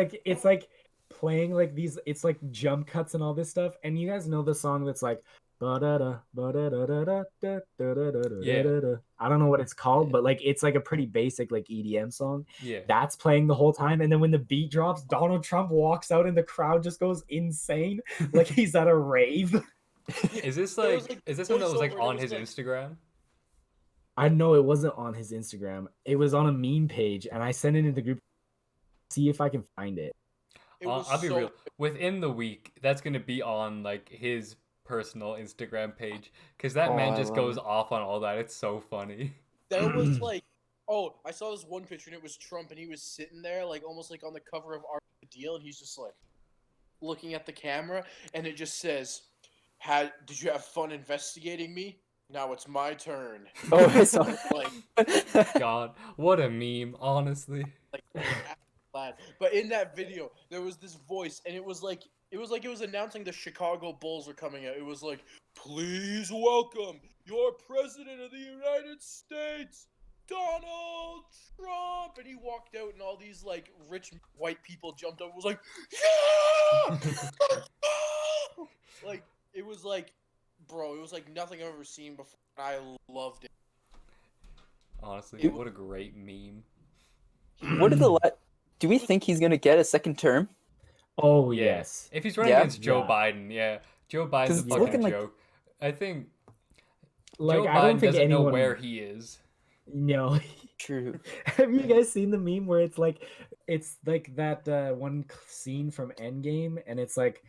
like playing like these, it's like jump cuts and all this stuff. And you guys know the song that's like ba-da-da, ba-da-da-da-da, da-da-da-da-da-da-da. I don't know what it's called, but like it's like a pretty basic like EDM song. Yeah. That's playing the whole time, and then when the beat drops, Donald Trump walks out and the crowd just goes insane, like he's at a rave. Is this There was, like like, is this one that was like voiceover, and it on was, his like- Instagram? I know it wasn't on his Instagram. It was on a meme page, and I sent it in the group. See if I can find it. It was I'll be so real. Within the week, that's gonna be on like his personal Instagram page, because that Oh, man I just love goes it. off on all that. It's so funny. There was like, oh, I saw this one picture and it was Trump, and he was sitting there like almost like on the cover of Art of the Deal, and he's just like looking at the camera, and it just says, did you have fun investigating me? Now it's my turn." Oh, I saw Like, God, what a meme, honestly. glad. But in that video, there was this voice, and it was like it was announcing the Chicago Bulls are coming out. It was like, "Please welcome your president of the United States, Donald Trump." And he walked out, and all these like rich white people jumped up and was like, "Yeah!" Like it was like, bro, it was like nothing I've ever seen before. I loved it. Honestly, what a great meme. What are the do we think he's gonna get a second term? Oh Yeah. yes. If he's running Yeah? against Joe Yeah. Biden, yeah, Joe Biden's 'Cause a it's fucking looking like- joke. I think Like Joe I don't Biden think doesn't know anyone where he is. No. True. Have you guys seen the meme where it's like that one scene from Endgame, and it's like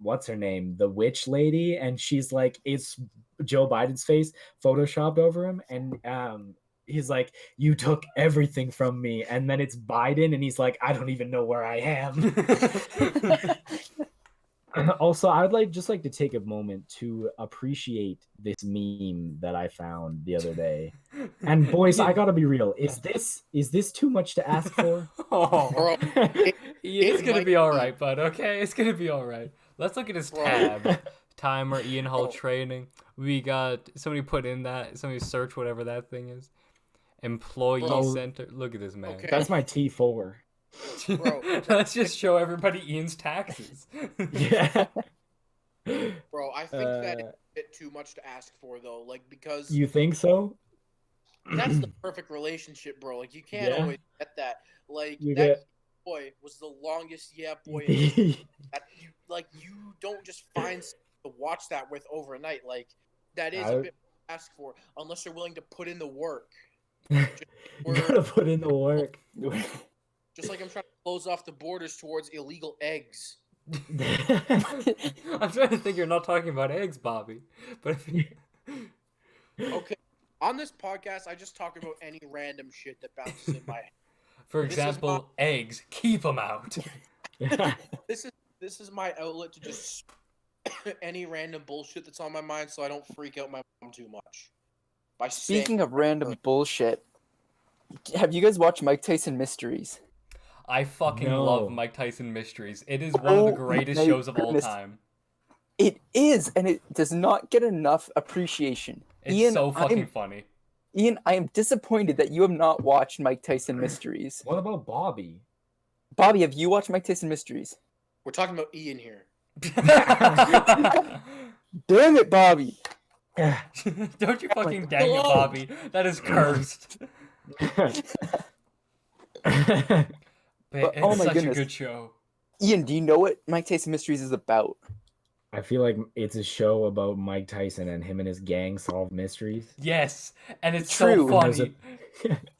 what's her name, the witch lady, and she's like, it's Joe Biden's face photoshopped over him, and he's like, "You took everything from me," and then it's Biden, and he's like, "I don't even know where I am." Also, I would just like to take a moment to appreciate this meme that I found the other day. And boys, I gotta be real. Is this too much to ask for? Oh, Bro, it's it gonna might be all be. right, bud. Okay, it's gonna be all right. Let's look at his Bro. tab. Timer, Ian Hall Bro. training. We got somebody put in that. Somebody search whatever that thing is. Employee Bro. center. Look at this man. Okay. That's my T4. Bro. Let's just show everybody Ian's taxes. Yeah. Bro, I think that is a bit too much to ask for though. Like because You think so? that's the perfect relationship, bro. Like you can't Yeah. always get that. Like You that get- boy was the longest boy in Yeah. that you don't just find to watch that with overnight. Like that is a I bit to ask for, unless you're willing to put in the work. you gotta put in the work. Just like I'm trying to close off the borders towards illegal eggs. I'm trying to think you're not talking about eggs, Bobby. But Okay. On this podcast, I just talk about any random shit that bounces in my head. for This is example, eggs, keep them out. This is my outlet to just any random bullshit that's on my mind, so I don't freak out my mom too much. By Speaking of random bullshit, have you guys watched Mike Tyson Mysteries? I fucking No. love Mike Tyson Mysteries. It is one of the Oh greatest my shows of all goodness. time. It is, and it does not get enough appreciation. It's Ian, so fucking funny. Ian, I am disappointed that you have not watched Mike Tyson Mysteries. What about Bobby? Bobby, have you watched Mike Tyson Mysteries? We're talking about Ian here. Damn it, Bobby! Don't you fucking dang it, Bobby. That is cursed. But it's oh my such goodness. a good show. Ian, do you know what Mike Tyson Mysteries is about? I feel like it's a show about Mike Tyson and him and his gang solve mysteries. Yes, and it's True. so funny.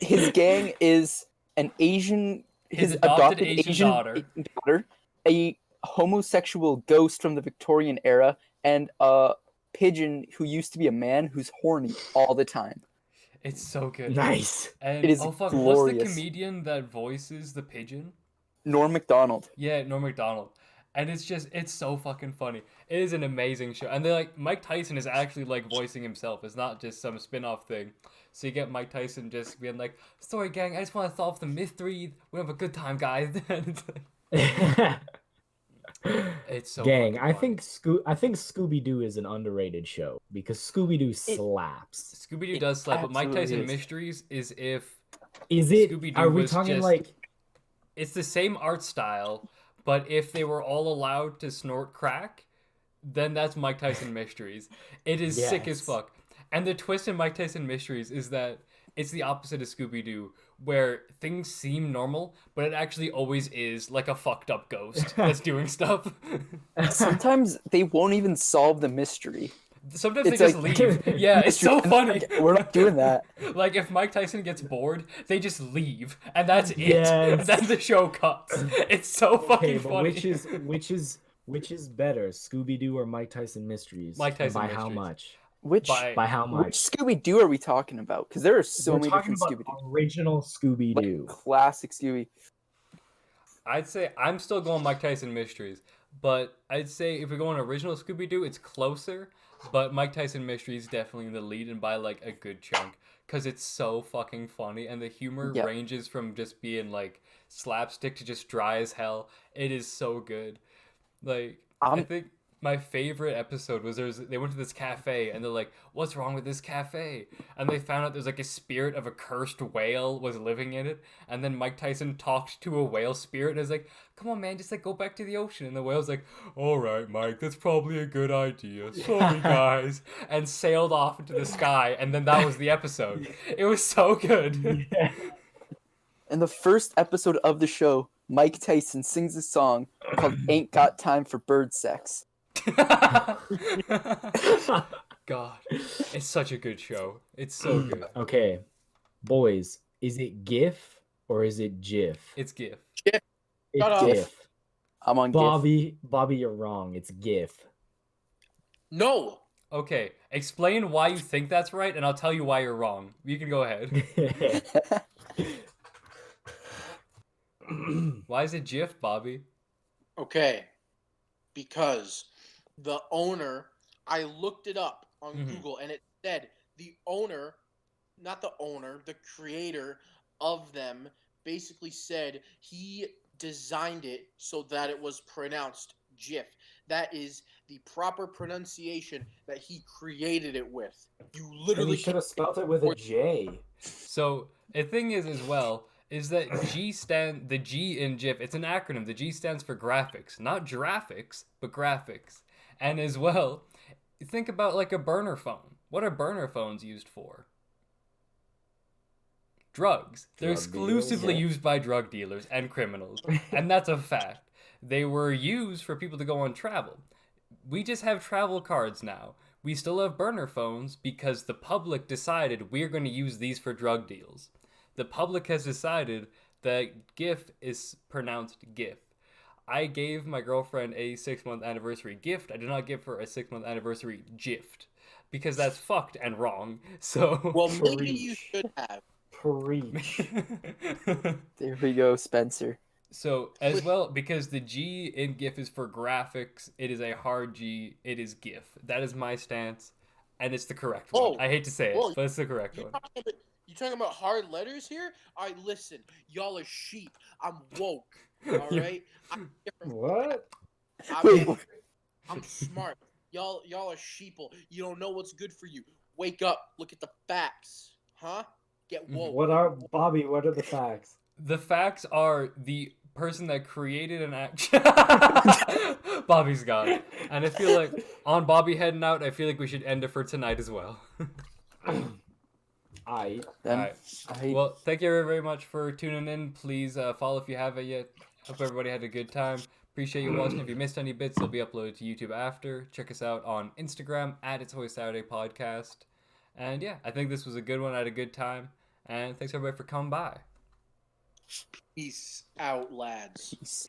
His gang is an Asian, His adopted Asian daughter, a homosexual ghost from the Victorian era, and a pigeon who used to be a man who's horny all the time. It's so good. Nice. And It is oh fuck, glorious. what's the comedian that voices the pigeon? Norm Macdonald. Yeah, Norm Macdonald. And it's so fucking funny. It is an amazing show. And they're Mike Tyson is actually voicing himself. It's not just some spin-off thing. So you get Mike Tyson just being like, "Sorry gang, I just want to solve the mystery. We have a good time, guys." And it's so Gang, fucking I funny. think Scooby Doo is an underrated show because Scooby Doo slaps. Scooby-Doo It does slap, but Mike absolutely Tyson is. Mysteries is if Is it? Scooby-Doo Are we was talking just- like? it's the same art style, but if they were all allowed to snort crack, then that's Mike Tyson Mysteries. It is sick as Yes. fuck. And the twist in Mike Tyson Mysteries is that it's the opposite of Scooby-Doo, where things seem normal, but it actually always is like a fucked up ghost that's doing stuff. Sometimes they won't even solve the mystery. Sometimes It's they just like- leave. Yeah, it's so funny. We're not doing that. Like if Mike Tyson gets bored, they just leave, and that's it. Yes. And then the show cuts. It's so fucking Okay, but funny. which is better, Scooby Doo or Mike Tyson Mysteries? Mike And Tyson by how Mysteries. much? Which By how which much? Scooby Doo are we talking about? Because there are so We're many talking different about Scooby Doo. original Scooby Like Doo. classic Scooby. I'd say I'm still going Mike Tyson Mysteries, but I'd say if we're going original Scooby Doo, it's closer. But Mike Tyson Mysteries definitely in the lead, and by a good chunk, because it's so fucking funny, and the humor Yep. ranges from just being slapstick to just dry as hell. It is so good. I think my favorite episode was they went to this cafe and they're like, "What's wrong with this cafe?" And they found out there's a spirit of a cursed whale was living in it. And then Mike Tyson talked to a whale spirit and was like, "Come on, man, just go back to the ocean." And the whale's like, "All right, Mike, that's probably a good idea. Sorry, guys," and sailed off into the sky. And then that was the episode. It was so good. In the first episode of the show, Mike Tyson sings a song called "Ain't Got Time for Bird Sex." God, it's such a good show. It's so good. Okay, boys, is it GIF or is it GIF? It's GIF. It's Shut up. GIF. I'm on GIF. Bobby, you're wrong. It's GIF. No. Okay, explain why you think that's right, and I'll tell you why you're wrong. You can go ahead. Why is it GIF, Bobby? Okay. Because the owner, I looked it up on Mhm. Google, and it said the owner, not the owner, the creator of them basically said he designed it so that it was pronounced GIF. That is the proper pronunciation that he created it with. You And literally you should have spelled it with a J. So the thing is, as well, is that the G in GIF, it's an acronym. The G stands for graphics, not giraffics, but graphics. And as well, think about a burner phone. What are burner phones used for? Drugs. They're Drug exclusively dealers. used by drug dealers and criminals. And that's a fact. They were used for people to go on travel. we just have travel cards now. We still have burner phones because the public decided we're going to use these for drug deals. The public has decided that GIF is pronounced GIF. I gave my girlfriend a 6-month anniversary gift. I did not give her a 6-month anniversary gift because that's fucked and wrong. So, Well, maybe you Preach. should have. Preach. There we go, Spencer. so as well, because the G in GIF is for graphics, it is a hard G. It is GIF. That is my stance, and it's the correct one. Oh, I hate to say it, whoa, but it's the correct You one. talking about, you talking about hard letters here? All right, listen, y'all are sheep. I'm woke. All Yeah. right, I'm different. What? Wait, I'm smart. Y'all are sheeple. You don't know what's good for you. Wake up. Look at the facts, huh? Get woke. What are Bobby? What are the facts? The facts are the person that created an act. Bobby's gone, and I feel like on Bobby heading out, I feel like we should end it for tonight as well. I. then Alright. I Well, thank you very, very much for tuning in. Please follow if you haven't yet. Hope everybody had a good time. Appreciate you watching. If you missed any bits, they'll be uploaded to YouTube after. Check us out on Instagram at It's Always Saturday Podcast. And yeah, I think this was a good one. I had a good time. And thanks everybody for coming by. Peace out, lads. peace.